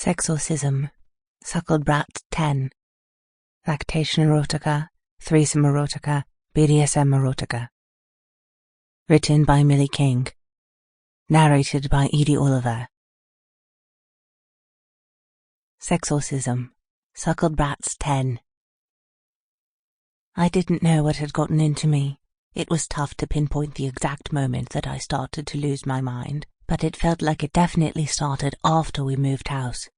Sexorcism, Suckled Brats 10, Lactation Erotica Threesome Erotica BDSM Erotica. Written by Millie King. Narrated by Edie Olliver. Sexorcism, Suckled Brats 10. I didn't know what had gotten into me. It was tough to pinpoint the exact moment that I started to lose my mind, but it felt like it definitely started after we moved house.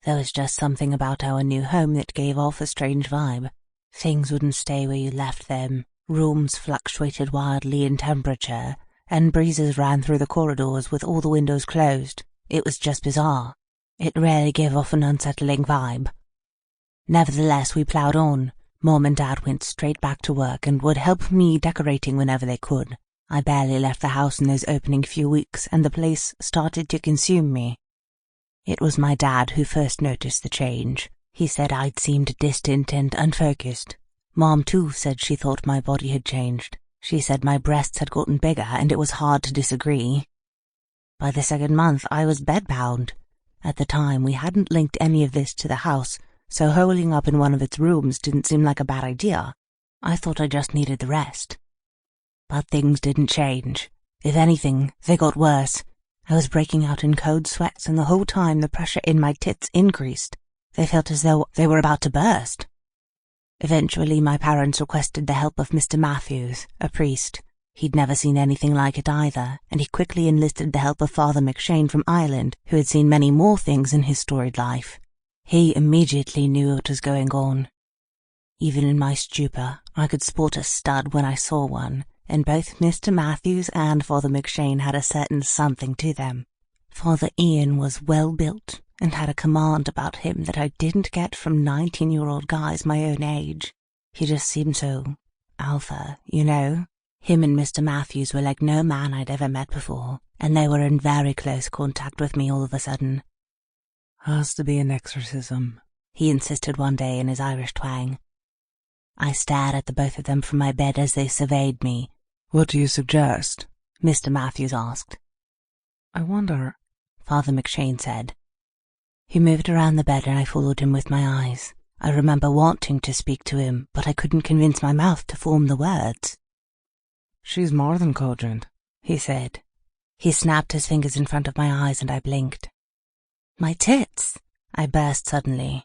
There was just something about our new home that gave off a strange vibe. Things wouldn't stay where you left them, rooms fluctuated wildly in temperature, and breezes ran through the corridors with all the windows closed. It was just bizarre. It rarely gave off an unsettling vibe. Nevertheless, we ploughed on. Mom and Dad went straight back to work and would help me decorating whenever they could. I barely left the house in those opening few weeks, and the place started to consume me. It was my dad who first noticed the change. He said I'd seemed distant and unfocused. Mom, too, said she thought my body had changed. She said my breasts had gotten bigger, and it was hard to disagree. By the second month, I was bedbound. At the time, we hadn't linked any of this to the house, so holing up in one of its rooms didn't seem like a bad idea. I thought I just needed the rest. But things didn't change. If anything, they got worse. I was breaking out in cold sweats, and the whole time the pressure in my tits increased. They felt as though they were about to burst. Eventually, my parents requested the help of Mr. Matthews, a priest. He'd never seen anything like it either, and he quickly enlisted the help of Father McShane from Ireland, who had seen many more things in his storied life. He immediately knew what was going on. Even in my stupor, I could spot a stud when I saw one, and both Mr. Matthews and Father McShane had a certain something to them. Father Ian was well-built and had a command about him that I didn't get from 19-year-old guys my own age. He just seemed so alpha, you know? Him and Mr. Matthews were like no man I'd ever met before, and they were in very close contact with me all of a sudden. Has to be an exorcism, he insisted one day in his Irish twang. I stared at the both of them from my bed as they surveyed me. What do you suggest? Mr. Matthews asked. I wonder, Father McShane said. He moved around the bed and I followed him with my eyes. I remember wanting to speak to him, but I couldn't convince my mouth to form the words. She's more than cogent, he said. He snapped his fingers in front of my eyes and I blinked. My tits, I burst suddenly.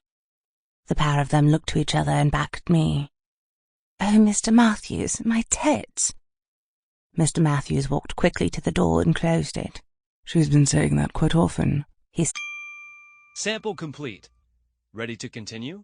The pair of them looked to each other and back at me. Oh, Mr. Matthews, my tits. Mr. Matthews walked quickly to the door and closed it. She's been saying that quite often. Sample complete. Ready to continue?